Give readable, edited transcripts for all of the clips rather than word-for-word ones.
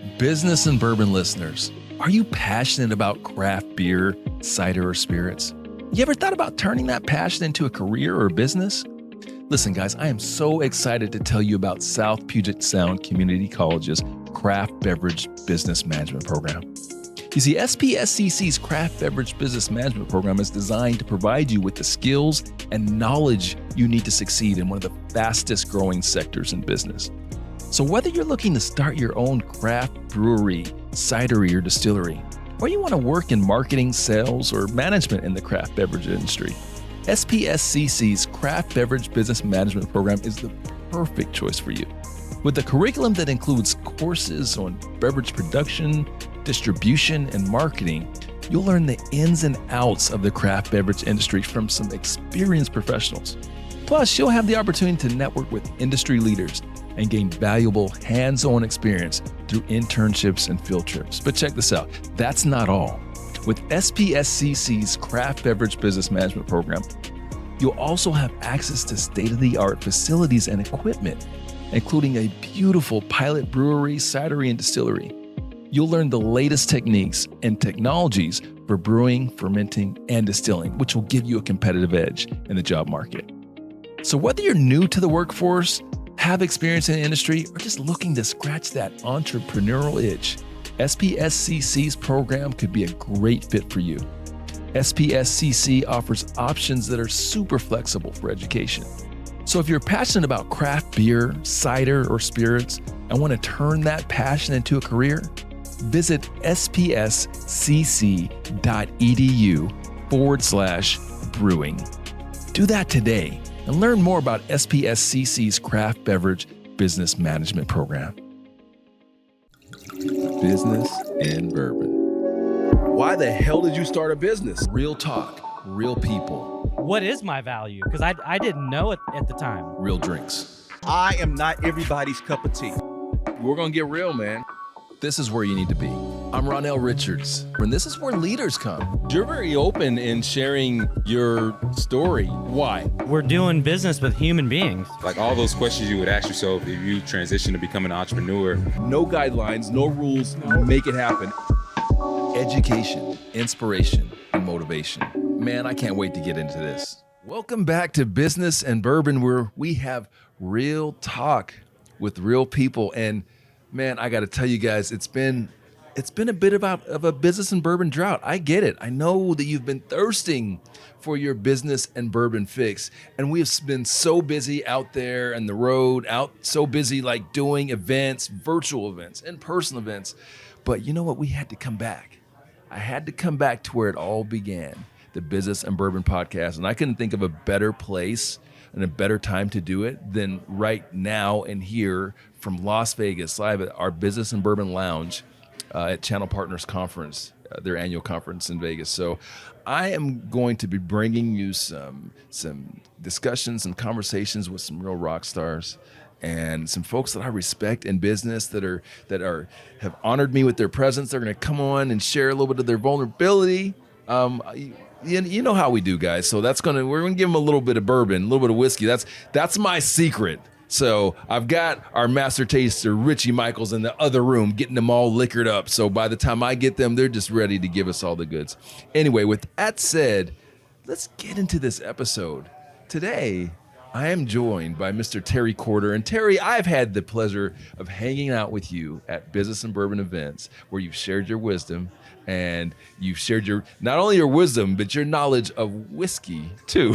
Business and Bourbon listeners, are you passionate about craft beer, cider, or spirits? You ever thought about turning that passion into a career or business? Listen, guys, I am so excited to tell you about South Puget Sound Community College's Craft Beverage Business Management Program. You see, SPSCC's Craft Beverage Business Management Program is designed to provide you with the skills and knowledge you need to succeed in one of the fastest growing sectors in business. So whether you're looking to start your own craft brewery, cidery, or distillery, or you want to work in marketing, sales, or management in the craft beverage industry, SPSCC's Craft Beverage Business Management Program is the perfect choice for you. With a curriculum that includes courses on beverage production, distribution, and marketing, you'll learn the ins and outs of the craft beverage industry from some experienced professionals. Plus, you'll have the opportunity to network with industry leaders and gain valuable hands-on experience through internships and field trips. But check this out, that's not all. With SPSCC's Craft Beverage Business Management Program, you'll also have access to state-of-the-art facilities and equipment, including a beautiful pilot brewery, cidery, and distillery. You'll learn the latest techniques and technologies for brewing, fermenting, and distilling, which will give you a competitive edge in the job market. So whether you're new to the workforce, have experience in the industry, or just looking to scratch that entrepreneurial itch, SPSCC's program could be a great fit for you. SPSCC offers options that are super flexible for education. So if you're passionate about craft beer, cider, or spirits, and want to turn that passion into a career, visit spscc.edu/brewing. Do that today and learn more about SPSCC's Craft Beverage Business Management Program. Business and Bourbon. Why the hell did you start a business? Real talk, real people, What is my value? Because I didn't know it at the time. real drinks. I am not everybody's cup of tea. We're going to get real, man. This is where you need to be. I'm Ronnell Richards, and this is where leaders come. You're very open in sharing your story. Why? We're doing business with human beings. Like all those questions you would ask yourself if you transition to become an entrepreneur. No guidelines, no rules, make it happen. Education, inspiration, and motivation. Man, I can't wait to get into this. Welcome back to Business and Bourbon, where we have real talk with real people. And man, I got to tell you guys, it's been a bit of a business and bourbon drought. I get it. I know that you've been thirsting for your business and bourbon fix. And we have been so busy out there on the road, so busy like doing events, virtual events, in-person events. But you know what? We had to come back. I had to come back to where it all began, the Business and Bourbon podcast. And I couldn't think of a better place and a better time to do it than right now and here from Las Vegas, live at our Business and Bourbon Lounge at Channel Partners Conference, their annual conference in Vegas. So I am going to be bringing you some discussions and conversations with some real rock stars and some folks that I respect in business that have honored me with their presence. They're going to come on and share a little bit of their vulnerability. You know how we do, guys. So we're going to give them a little bit of bourbon, a little bit of whiskey. That's my secret. So I've got our master taster, Richie Michaels, in the other room, getting them all liquored up. So by the time I get them, they're just ready to give us all the goods. Anyway, with that said, let's get into this episode. Today, I am joined by Mr. Terry Corder. And Terry, I've had the pleasure of hanging out with you at Business and Bourbon events where you've shared your wisdom and you've shared not only your wisdom, but your knowledge of whiskey too.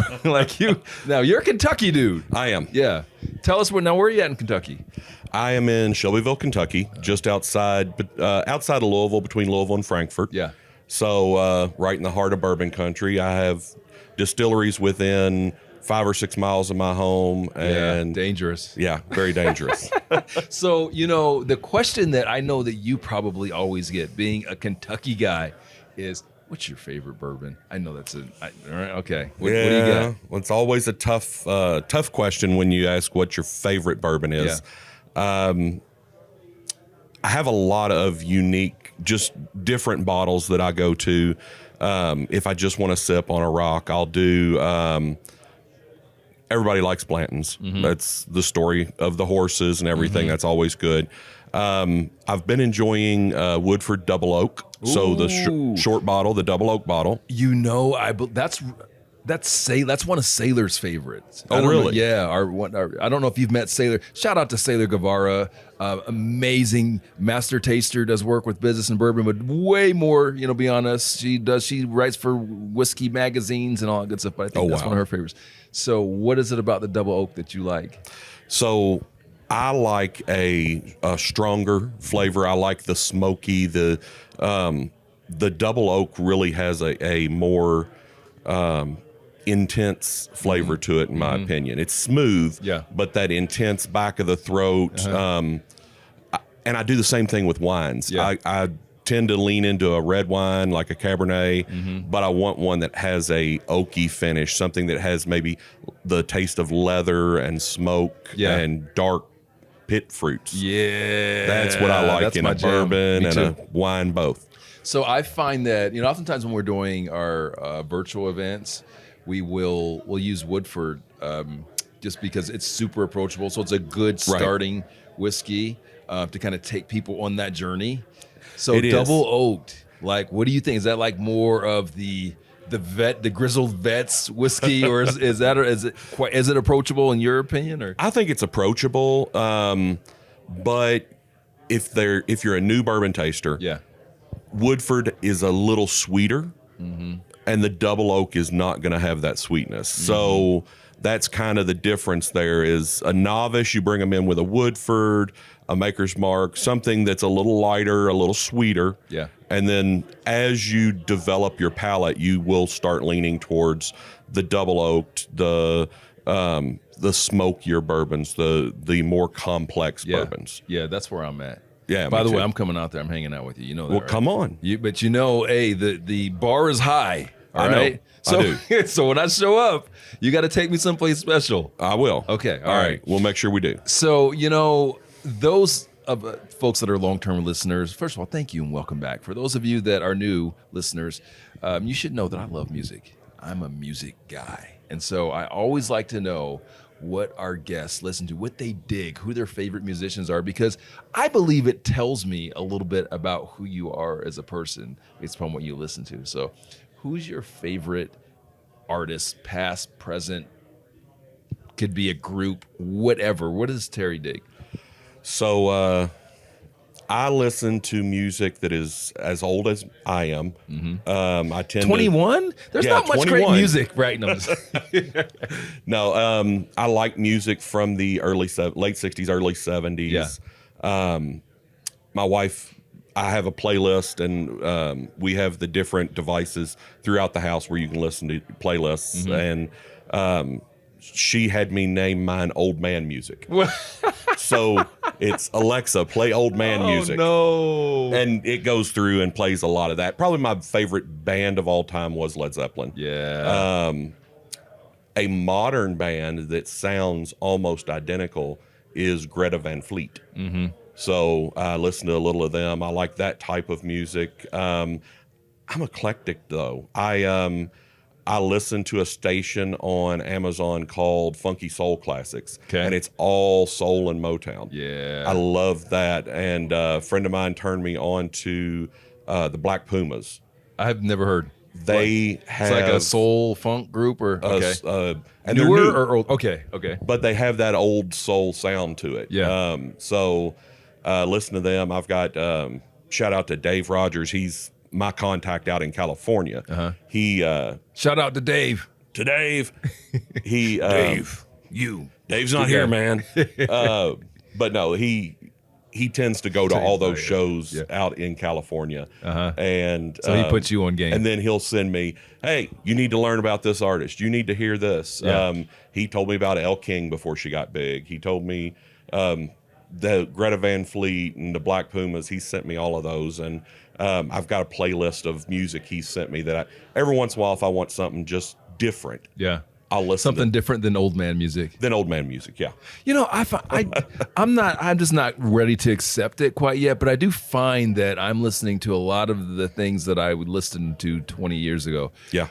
Now you're a Kentucky dude. I am. Yeah. Tell us where are you at in Kentucky? I am in Shelbyville, Kentucky, just outside of Louisville, between Louisville and Frankfort. Yeah. So right in the heart of bourbon country. I have distilleries within 5 or 6 miles of my home. And dangerous. Yeah, very dangerous. So, the question that I know that you probably always get, being a Kentucky guy, is what's your favorite bourbon? I know that's all right, okay. What do you got? Well, it's always a tough question when you ask what your favorite bourbon is. Yeah. I have a lot of unique, just different bottles that I go to. If I just want to sip on a rock, I'll do everybody likes Blanton's. Mm-hmm. That's the story of the horses and everything. Mm-hmm. That's always good. I've been enjoying Woodford Double Oak. So the short bottle, the double oak bottle. You know, that's one of Sailor's favorites. Oh, I don't know- really? yeah. I don't know if you've met Sailor. Shout out to Sailor Guevara, amazing master taster. Does work with business and bourbon, but way more. Beyond us, she writes for whiskey magazines and all that good stuff. But I think that's one of her favorites. So, what is it about the double oak that you like? So I like a stronger flavor. I like the smoky. The double oak really has a more intense flavor to it, in my opinion. It's smooth, but that intense back of the throat. And I do the same thing with wines. I tend to lean into a red wine like a Cabernet, but I want one that has a oaky finish, something that has maybe the taste of leather and smoke and dark pit fruits. Yeah. That's what I like in a bourbon and a wine both. So I find that, oftentimes when we're doing our virtual events, we'll use Woodford just because it's super approachable. So it's a good starting whiskey to kind of take people on that journey. So it double oaked, like, what do you think? Is that like more of the grizzled vet's whiskey, or is it approachable in your opinion? Or I think it's approachable, but if you're a new bourbon taster, Woodford is a little sweeter, and the double oak is not going to have that sweetness. So that's kind of the difference there. Is a novice, you bring them in with a Woodford, a Maker's Mark, something that's a little lighter, a little sweeter. Yeah. And then as you develop your palate, you will start leaning towards the double oaked, the smokier bourbons, the more complex bourbons. Yeah, that's where I'm at. Yeah. By the way, I'm coming out there. I'm hanging out with you. You know that. Well, right? come on. But hey, the bar is high. All right. So, I do. So when I show up, you got to take me someplace special. I will. Okay. All right. We'll make sure we do. So, those of folks that are long-term listeners, first of all, thank you and welcome back. For those of you that are new listeners, you should know that I love music. I'm a music guy. And so I always like to know what our guests listen to, what they dig, who their favorite musicians are, because I believe it tells me a little bit about who you are as a person based upon what you listen to. So who's your favorite artist, past, present, could be a group, whatever? What does Terry dig? So I listen to music that is as old as I am. I tend 21? There's not much 21. great music, right? No, no, I like music from the late 60s, early 70s. Yeah. My wife, I have a playlist, and we have the different devices throughout the house where you can listen to playlists. And she had me name mine Old Man Music. So it's Alexa, play old man music. Oh, no. And it goes through and plays a lot of that. Probably my favorite band of all time was Led Zeppelin. Yeah. A modern band that sounds almost identical is Greta Van Fleet. So I listen to a little of them. I like that type of music. I'm eclectic, though. I listen to a station on Amazon called Funky Soul Classics, and it's all soul and Motown. Yeah. I love that. And a friend of mine turned me on to the Black Pumas. I've never heard. They have... It's like a soul funk group, or... and newer they're new, or old? Okay. but they have that old soul sound to it. Yeah. So listen to them. I've got... shout out to Dave Rogers. He's my contact out in California. He shout out to Dave. He Dave's not here, man. But no, he tends to go to all those shows out in California. And so he puts you on game. And then he'll send me, hey, you need to learn about this artist. You need to hear this. He told me about Elle King before she got big. He told me the Greta Van Fleet and the Black Pumas. He sent me all of those. And I've got a playlist of music he sent me that every once in a while, if I want something just different, I'll listen something different than old man music. I'm just not ready to accept it quite yet, but I do find that I'm listening to a lot of the things that I would listen to 20 years ago. Yeah.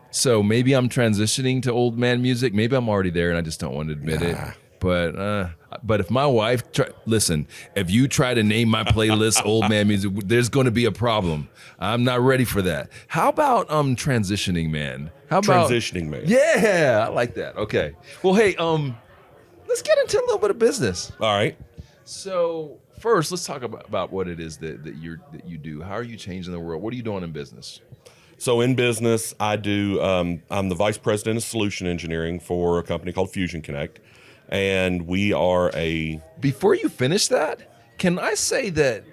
So maybe I'm transitioning to old man music. Maybe I'm already there and I just don't want to admit it. But if my wife listen, if you try to name my playlist old man music, there's going to be a problem. I'm not ready for that. How about transitioning man? How about Transitioning man. Yeah, I like that. Okay. Well, hey, let's get into a little bit of business. All right. So first, let's talk about what it is that you do. How are you changing the world? What are you doing in business? So in business, I do. I'm the vice president of solution engineering for a company called Fusion Connect, and we are a. Before you finish that, can I say that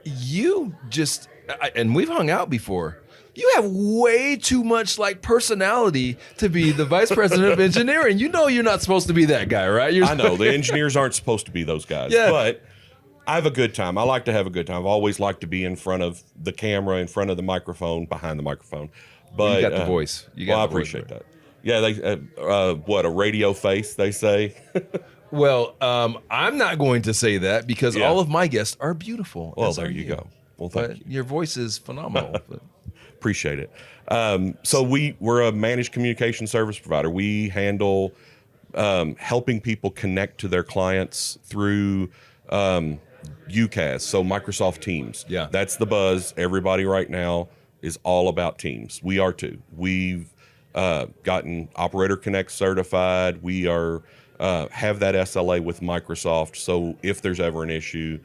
you just and we've hung out before. You have way too much like personality to be the vice president of engineering. You know you're not supposed to be that guy, right? I know the engineers aren't supposed to be those guys, Yeah. but I have a good time. I like to have a good time. I've always liked to be in front of the camera, in front of the microphone, behind the microphone. But you got the voice. You got I the voice, appreciate right? that. Yeah, they what a radio face they say. Well, I'm not going to say that because Yeah. all of my guests are beautiful. Well, as there are you go. Well, thank you. But your voice is phenomenal. But Appreciate it. So we're a managed communication service provider. We handle helping people connect to their clients through UCaaS, so Microsoft Teams. Yeah. That's the buzz. Everybody right now is all about Teams. We are too. We've gotten Operator Connect certified. We are have that SLA with Microsoft. So if there's ever an issue,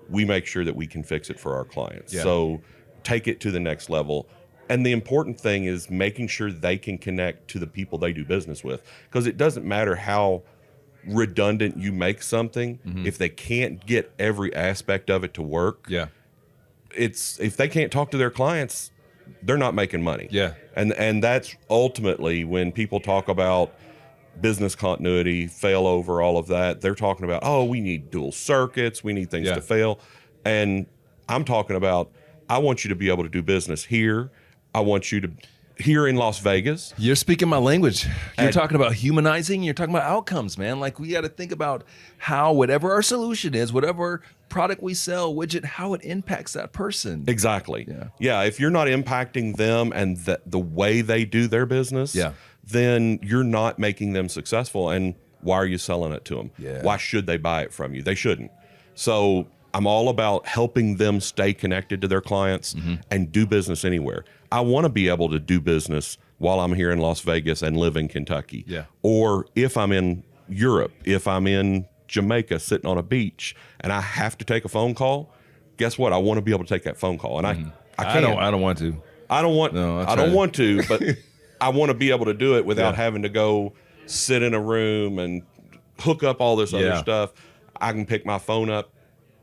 we make sure that we can fix it for our clients. Yeah. So take it to the next level. And the important thing is making sure they can connect to the people they do business with. Because it doesn't matter how redundant you make something, if they can't get every aspect of it to work, yeah. it's if they can't talk to their clients, they're not making money. Yeah. And that's ultimately when people talk about business continuity, failover, all of that, they're talking about, oh, we need dual circuits, we need things Yeah. to fail. And I'm talking about, I want you to be able to do business here. I want you to here in Las Vegas. You're speaking my language. You're And- talking about humanizing. You're talking about outcomes, man. Like we got to think about how whatever our solution is, whatever product we sell, widget, how it impacts that person. Exactly. Yeah. Yeah. If you're not impacting them and the way they do their business, Yeah. then you're not making them successful. And why are you selling it to them? Yeah. Why should they buy it from you? They shouldn't. So I'm all about helping them stay connected to their clients and do business anywhere. I want to be able to do business while I'm here in Las Vegas and live in Kentucky. Yeah. Or if I'm in Europe, if I'm in Jamaica sitting on a beach and I have to take a phone call, guess what? I want to be able to take that phone call. And I can't. I don't want to. I don't want No, I'll I try don't to. want to, but I want to be able to do it without Yeah. having to go sit in a room and hook up all this other Yeah. stuff. I can pick my phone up,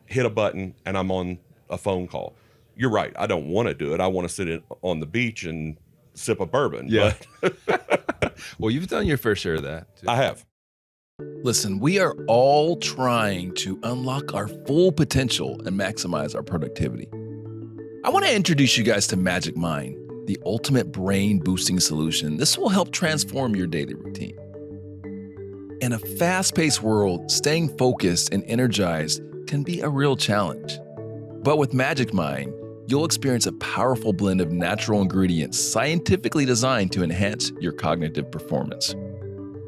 hit a button, and I'm on a phone call. You're right. I don't want to do it. I want to sit on the beach and sip a bourbon. Yeah. But Well, you've done your fair share of that, too. I have. Listen, we are all trying to unlock our full potential and maximize our productivity. I want to introduce you guys to Magic Mind, the ultimate brain boosting solution. This will help transform your daily routine. In a fast-paced world, staying focused and energized can be a real challenge. But with Magic Mind, you'll experience a powerful blend of natural ingredients scientifically designed to enhance your cognitive performance.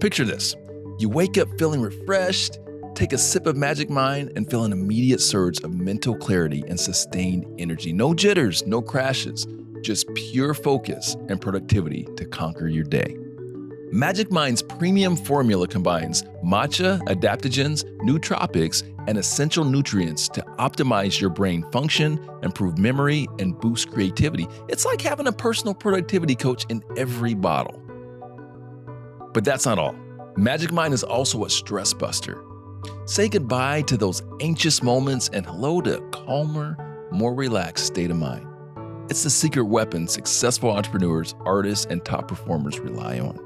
Picture this. You wake up feeling refreshed, take a sip of Magic Mind, and feel an immediate surge of mental clarity and sustained energy. No jitters, no crashes, just pure focus and productivity to conquer your day. Magic Mind's premium formula combines matcha, adaptogens, nootropics, and essential nutrients to optimize your brain function, improve memory, and boost creativity. It's like having a personal productivity coach in every bottle. But that's not all. Magic Mind is also a stress buster. Say goodbye to those anxious moments and hello to a calmer, more relaxed state of mind. It's the secret weapon successful entrepreneurs, artists, and top performers rely on.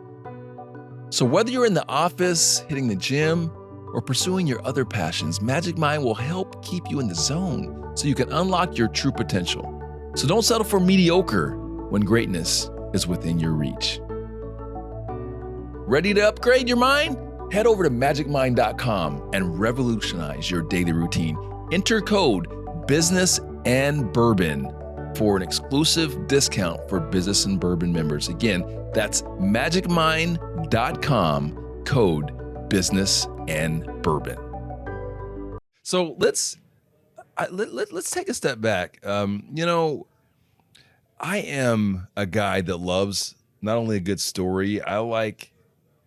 So whether you're in the office, hitting the gym, or pursuing your other passions, Magic Mind will help keep you in the zone so you can unlock your true potential. So don't settle for mediocre when greatness is within your reach. Ready to upgrade your mind? Head over to magicmind.com and revolutionize your daily routine. Enter code BUSINESS and Bourbon for an exclusive discount for Business and Bourbon members. Again, that's magicmind.com, code business, and bourbon. So let's take a step back. I am a guy that loves not only a good story, I like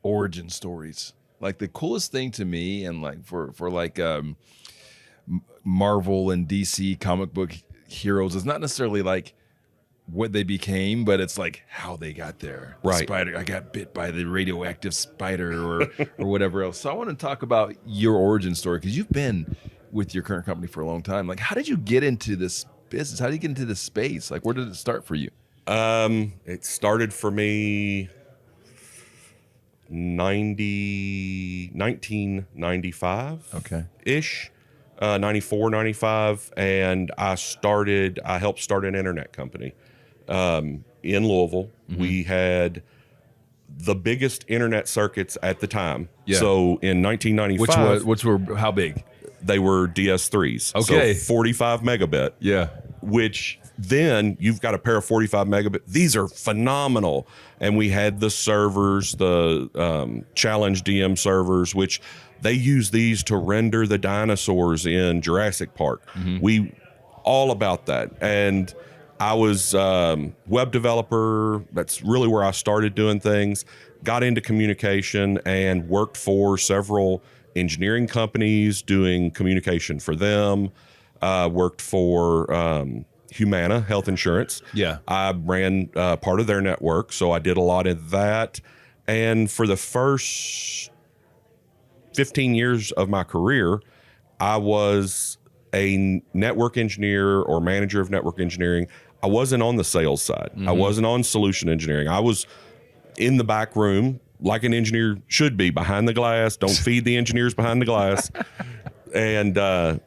origin stories. Like the coolest thing to me, and like for Marvel and DC comic book heroes, is not necessarily like what they became, but it's like how they got there. The Right. spider, I got bit by the radioactive spider or whatever else. So I want to talk about your origin story, because you've been with your current company for a long time. Like, how did you get into this business? How did you get into this space? Like, where did it start for you? It started for me 1995. Okay. Ish. 94, 95. And I helped start an internet company in Louisville. Mm-hmm. We had the biggest internet circuits at the time. Yeah. So in 1995, Which were how big? they were DS3s. Okay. So 45 megabit. Yeah. Which then you've got a pair of 45 megabit. These are phenomenal. And we had the servers, the Challenge DM servers, which they use these to render the dinosaurs in Jurassic Park. We all about that. And I was web developer. That's really where I started doing things. Got into communication and worked for several engineering companies doing communication for them. Worked for Humana Health Insurance. Yeah. I ran part of their network, so I did a lot of that. And for the first 15 years of my career, I was a network engineer or manager of network engineering. I wasn't on the sales side. I wasn't on solution engineering. I was in the back room like an engineer should be, behind the glass. Don't feed the engineers behind the glass. And I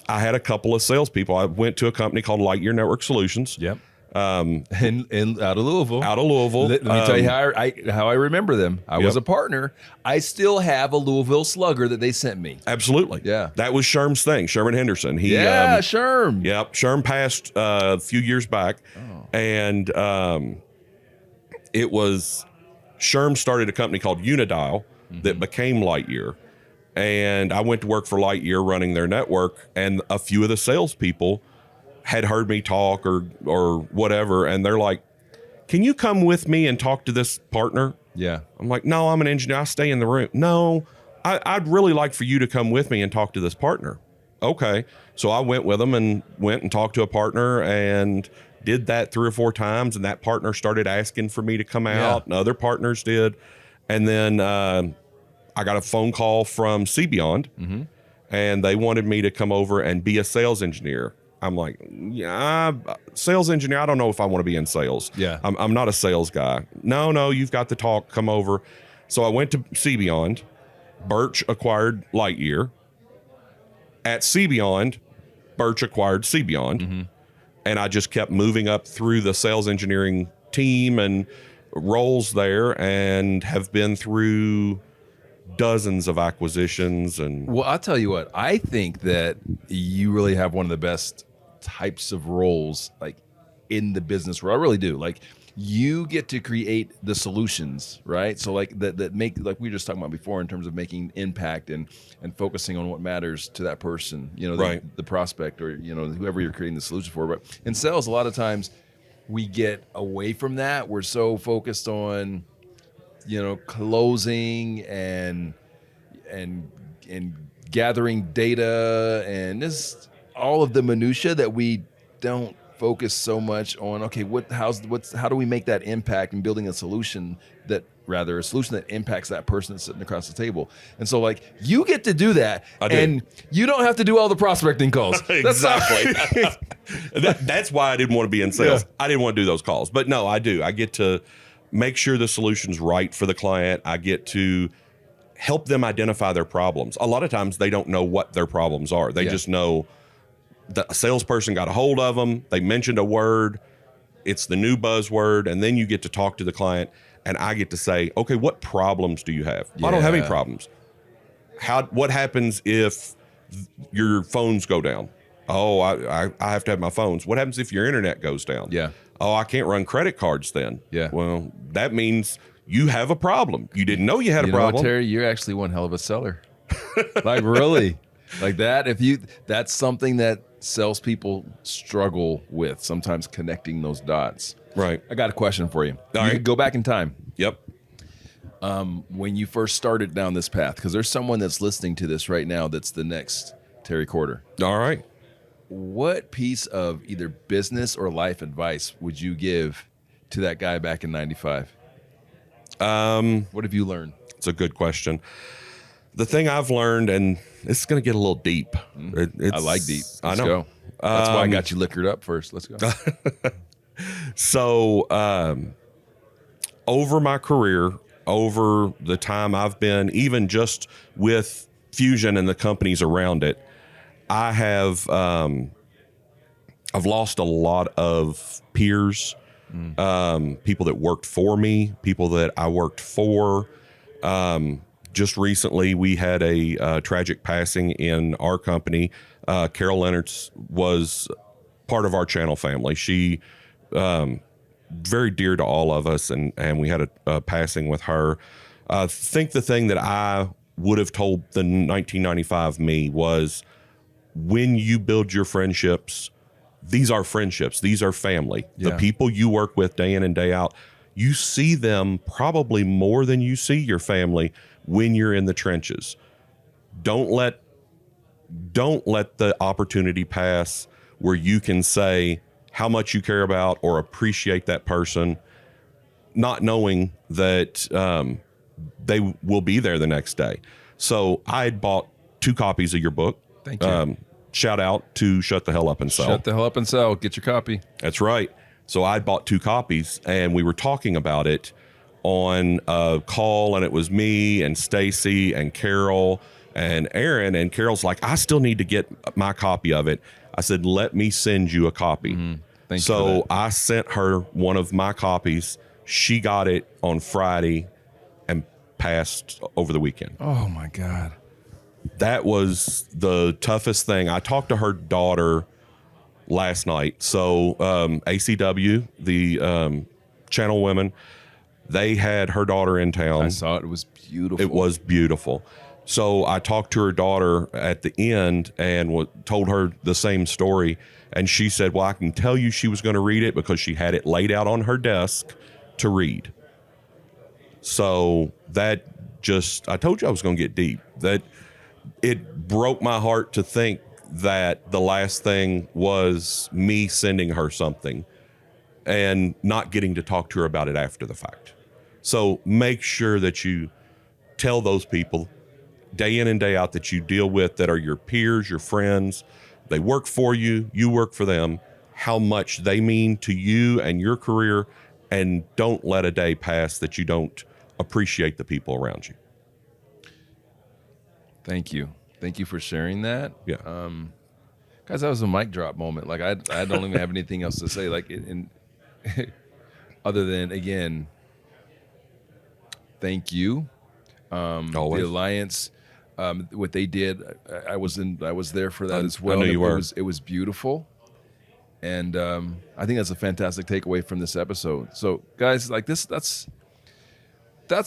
had a couple of salespeople. I went to a company called Lightyear Network Solutions. Yep. In out of Louisville. Out of Louisville. Let me tell you how I remember them. I was a partner. I still have a Louisville Slugger that they sent me. Absolutely. Yeah. That was Sherm's thing, Sherman Henderson. Sherm. Yep. Sherm passed a few years back. And it was Sherm started a company called Unidial that became Lightyear. And I went to work for Lightyear running their network, and a few of the salespeople had heard me talk or whatever, and they're like, "Can you come with me and talk to this partner?" Yeah. I'm like, "No, I'm an engineer. I stay in the room." "No, I'd really like for you to come with me and talk to this partner." Okay. So I went with them and went and talked to a partner and did that 3 or 4 times, and that partner started asking for me to come out, and other partners did. And then I got a phone call from CBeyond, and they wanted me to come over and be a sales engineer. I'm like, yeah, sales engineer, I don't know if I want to be in sales. Yeah. I'm not a sales guy. No, you've got the talk, come over. So I went to CBeyond. Birch acquired Lightyear. At CBeyond, Birch acquired CBeyond. And I just kept moving up through the sales engineering team and roles there, and have been through dozens of acquisitions. And Well, I'll tell you what, I think that you really have one of the best types of roles like in the business world. I really do. Like, you get to create the solutions, right? So like that make, like we were just talking about before, in terms of making impact and focusing on what matters to that person, the prospect, or whoever you're creating the solution for. But in sales, a lot of times we get away from that. We're so focused on closing and gathering data and just all of the minutia that we don't focus so much on. Okay, how do we make that impact in building a solution that impacts that person that's sitting across the table? And so, like, you get to do that, and you don't have to do all the prospecting calls. Exactly. That's why I didn't want to be in sales. Yeah. I didn't want to do those calls, but no, I do. I get to make sure the solution's right for the client. I get to help them identify their problems. A lot of times they don't know what their problems are. They just know the salesperson got a hold of them. They mentioned a word. It's the new buzzword. And then you get to talk to the client, and I get to say, okay, what problems do you have? I don't have any problems. What happens if your phones go down? Oh, I have to have my phones. What happens if your internet goes down? Yeah. Oh, I can't run credit cards then. Yeah. Well, that means you have a problem. You didn't know you had a You know what, problem. Terry? You're actually one hell of a seller. Like really, like that. That's something that salespeople struggle with, sometimes connecting those dots. Right. I got a question for you. All You right. could go back in time Yep. when you first started down this path, because there's someone that's listening to this right now that's the next Terry Corder. All right. What piece of either business or life advice would you give to that guy back in 95? What have you learned? It's a good question. The thing I've learned, and it's going to get a little deep. I like deep. I Let's know. go. That's why I got you liquored up first. Let's go. So, over my career, over the time I've been, even just with Fusion and the companies around it, I have, I've lost a lot of peers, people that worked for me, people that I worked for. Just recently, we had a tragic passing in our company. Carol Leonard's was part of our channel family. She, very dear to all of us, and we had a passing with her. I think the thing that I would have told the 1995 me was, when you build your friendships, these are friendships, these are family. Yeah. The people you work with day in and day out, you see them probably more than you see your family when you're in the trenches. Don't let the opportunity pass where you can say how much you care about or appreciate that person, not knowing that they will be there the next day. So I had bought 2 copies of your book. Thank you. Shout out to Shut the Hell Up and Sell. Shut the hell up and sell. Get your copy. That's right. So I bought 2 copies, and we were talking about it on a call, and it was me and Stacy and Carol and Aaron, and Carol's like, I still need to get my copy of it. I said, let me send you a copy. Thank you for So that. I sent her one of my copies. She got it on Friday and passed over the weekend. Oh my God. That was the toughest thing. I talked to her daughter last night. So ACW, the channel women, they had her daughter in town. I saw it. It was beautiful. It was beautiful. So I talked to her daughter at the end and told her the same story. And she said, well, I can tell you she was going to read it because she had it laid out on her desk to read. So that just, I told you I was going to get deep. That it broke my heart to think that the last thing was me sending her something and not getting to talk to her about it after the fact. So make sure that you tell those people day in and day out that you deal with, that are your peers, your friends, they work for you, you work for them, how much they mean to you and your career, and don't let a day pass that you don't appreciate the people around you. Thank you. Thank you for sharing that. Yeah. Guys, that was a mic drop moment. Like I don't even have anything else to say. Like other than, again, thank you. Always. The Alliance, what they did, I was there for that as well. I know you were. It was beautiful. And I think that's a fantastic takeaway from this episode. So guys, like that's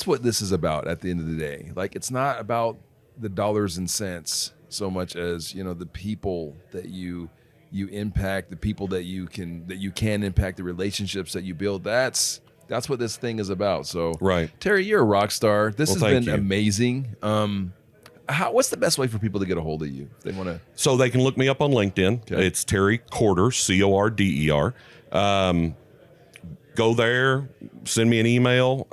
what this is about at the end of the day. Like, it's not about the dollars and cents so much as, the people that you impact, the people that you can impact, the relationships that you build. That's what this thing is about. So, Right. Terry, you're a rock star. This has thank been you. amazing. What's the best way for people to get a hold of you if they want to? So they can look me up on LinkedIn. Okay. It's Terry Corder, Corder. Go there, send me an email,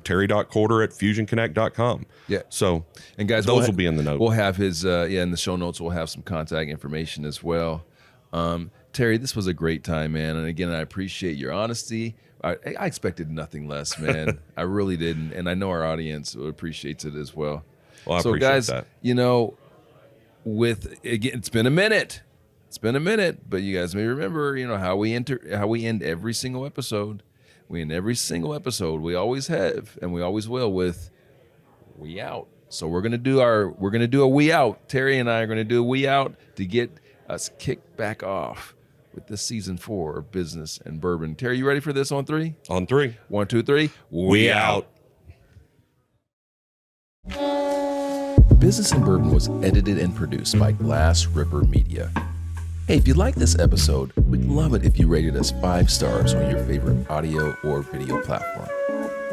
terry.corder@fusionconnect.com. Yeah. So, And guys, those will be in the notes. We'll have his in the show notes. We'll have some contact information as well. Terry, this was a great time, man. And again, I appreciate your honesty. I expected nothing less, man. I really didn't, and I know our audience appreciates it as well. Well, I so, appreciate guys, that. It's been a minute. It's been a minute, but you guys may remember, how we end every single episode. We end every single episode. We always have, and we always will, with "We Out." So we're gonna do a "We Out." Terry and I are gonna do a "We Out" to get us kicked back off with this season 4 of Business and Bourbon. Terry, you ready for this on 3? On 3. 1, 2, 3. We out. Business and Bourbon was edited and produced by Glass Ripper Media. Hey, if you like this episode, we'd love it if you rated us 5 stars on your favorite audio or video platform.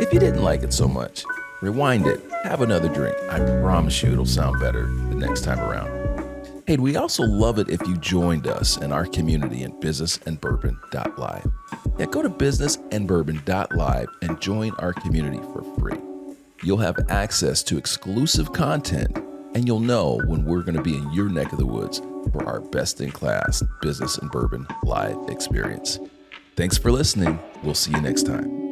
If you didn't like it so much, rewind it, have another drink. I promise you it'll sound better the next time around. Hey, we also love it if you joined us in our community in businessandbourbon.live. Yeah, go to businessandbourbon.live and join our community for free. You'll have access to exclusive content, and you'll know when we're going to be in your neck of the woods for our best-in-class Business and Bourbon live experience. Thanks for listening. We'll see you next time.